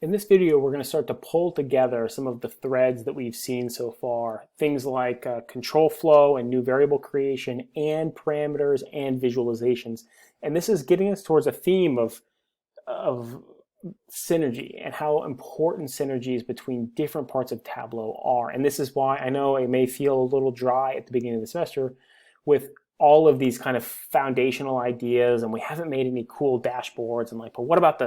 In this video, we're going to start to pull together some of the threads that we've seen so far. Things like control flow and new variable creation and parameters and visualizations. And this is getting us towards a theme of synergy and how important synergies between different parts of Tableau are. And this is why I know it may feel a little dry at the beginning of the semester with all of these kind of foundational ideas, and we haven't made any cool dashboards and like, but what about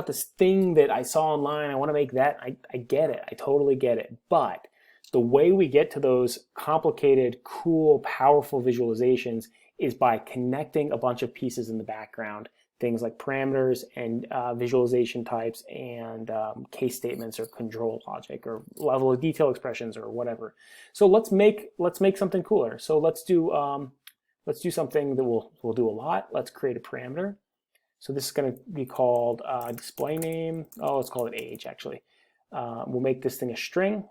this thing that I saw online? I want to make that. I get it. I totally get it. But the way we get to those complicated, cool, powerful visualizations is by connecting a bunch of pieces in the background, things like parameters and visualization types and case statements or control logic or level of detail expressions or whatever. So let's make something cooler. So let's do something that we'll do a lot. Let's create a parameter. So this is going to be called display name. Oh, let's call it age, actually. We'll make this thing a string.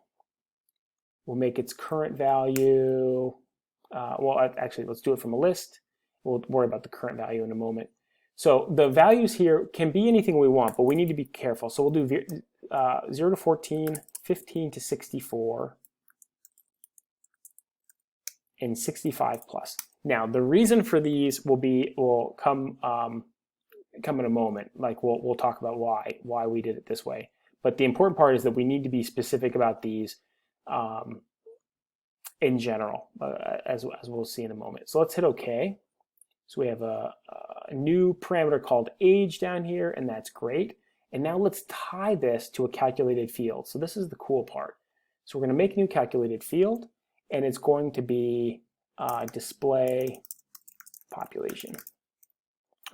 We'll make its current value. Well, actually, let's do it from a list. We'll worry about the current value in a moment. So the values here can be anything we want, but we need to be careful. So we'll do 0 to 14, 15 to 64, and 65 plus. Now, the reason for these will come in a moment. Like we'll talk about why we did it this way. But the important part is that we need to be specific about these in general, as we'll see in a moment. So let's hit OK. So we have a new parameter called age down here, and that's great. And now let's tie this to a calculated field. So this is the cool part. So we're going to make a new calculated field, and it's going to be display population.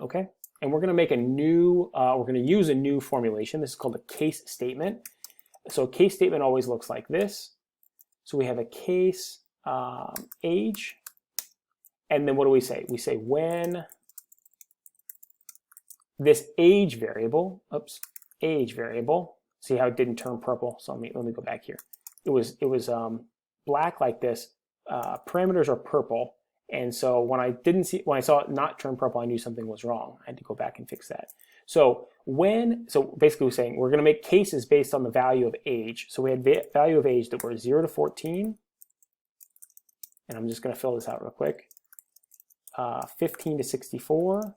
Okay. And we're going to make a new, we're going to use a new formulation. This is called a case statement. So a case statement always looks like this. So we have a case age, and then what do we say? We say when this age variable, see how it didn't turn purple? So let me go back here. It was black like this. Parameters are purple. And so when I saw it not turn purple, I knew something was wrong. I had to go back and fix that. So basically we're saying we're going to make cases based on the value of age. So we had value of age that were 0 to 14. And I'm just going to fill this out real quick. 15 to 64.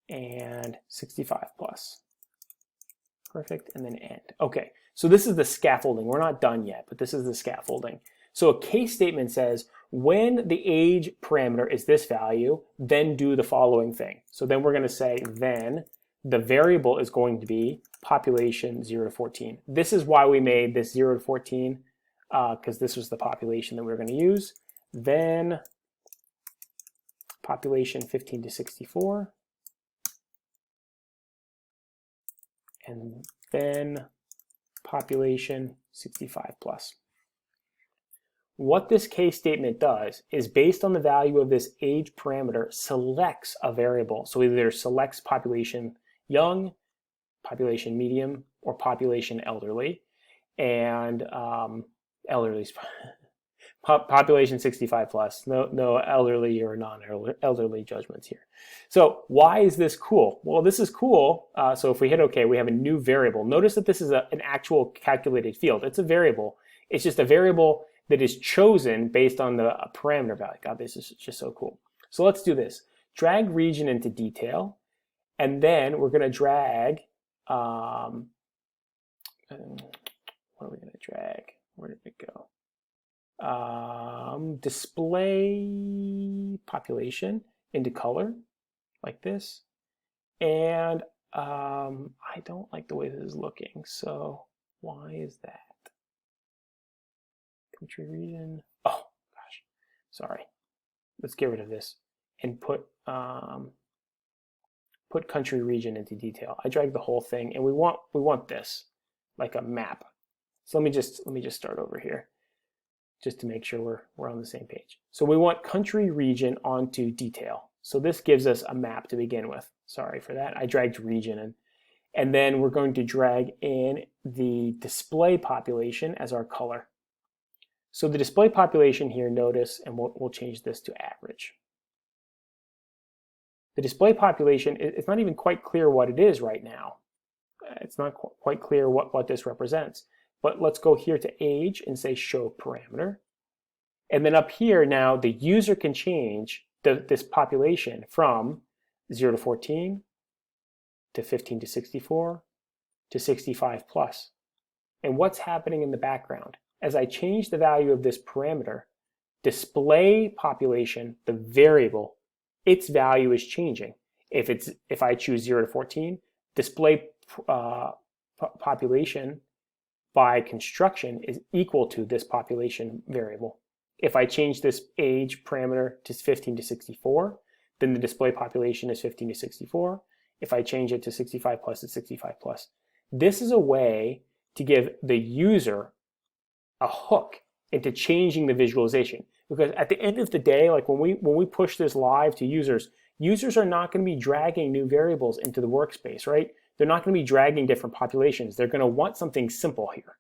And 65 plus. Perfect. And then end. Okay. So this is the scaffolding. We're not done yet, but this is the scaffolding. So a case statement says, when the age parameter is this value, then do the following thing. So then we're going to say, then the variable is going to be population 0 to 14. This is why we made this 0 to 14, because this was the population that we were going to use. Then population 15 to 64. And then population 65 plus. What this case statement does is, based on the value of this age parameter, selects a variable. So either selects population young, population medium, or population elderly, and population 65 plus. No elderly or non-elderly judgments here. So why is this cool? Well, this is cool. So if we hit OK, we have a new variable. Notice that this is an actual calculated field. It's a variable. It's just a variable that is chosen based on the parameter value. God, this is just so cool. So let's do this. Drag region into detail, and then we're going to drag, what are we going to drag? Where did it go? Display population into color, like this. And I don't like the way this is looking, so why is that? Country region. Oh gosh, sorry. Let's get rid of this and put country region into detail. I dragged the whole thing, and we want this like a map. So let me just start over here, just to make sure we're on the same page. So we want country region onto detail. So this gives us a map to begin with. Sorry for that. I dragged region in. And then we're going to drag in the display population as our color. So the display population here, notice, and we'll change this to average. The display population, it's not even quite clear what it is right now. It's not quite clear what this represents. But let's go here to age and say show parameter. And then up here now, the user can change this population from 0 to 14 to 15 to 64 to 65 plus. And what's happening in the background? As I change the value of this parameter, display population, the variable, its value is changing. If I choose 0 to 14, display population by construction is equal to this population variable. If I change this age parameter to 15 to 64, then the display population is 15 to 64. If I change it to 65 plus, it's 65 plus. This is a way to give the user a hook into changing the visualization. Because at the end of the day, like when we push this live to users, users are not going to be dragging new variables into the workspace, right? They're not going to be dragging different populations. They're going to want something simple here.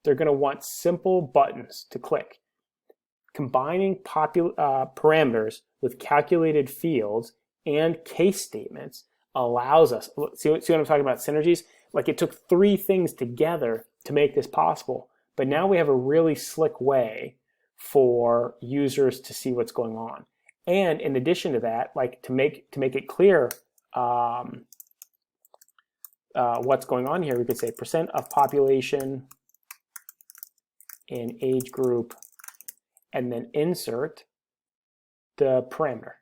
They're going to want simple buttons to click. Combining parameters with calculated fields and case statements allows us, see what I'm talking about, synergies? Like it took 3 things together to make this possible, but now we have a really slick way for users to see what's going on. And in addition to that, like to make it clear what's going on here, we could say % of population in age group, and then insert the parameter.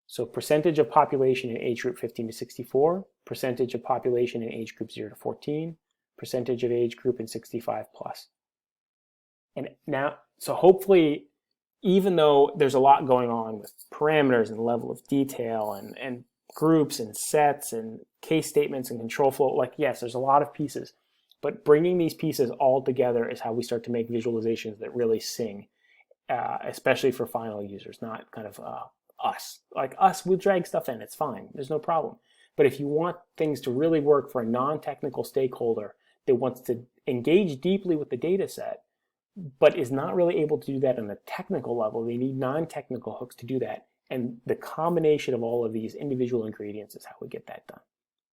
So percentage of population in age group 15 to 64, percentage of population in age group 0 to 14, percentage of age group in 65 plus. And now, so hopefully, even though there's a lot going on with parameters and level of detail and groups and sets and case statements and control flow, like yes, there's a lot of pieces, but bringing these pieces all together is how we start to make visualizations that really sing, especially for final users, not kind of us. Like us, we'll drag stuff in, it's fine, there's no problem. But if you want things to really work for a non-technical stakeholder that wants to engage deeply with the data set, but is not really able to do that on a technical level, they need non-technical hooks to do that. And the combination of all of these individual ingredients is how we get that done.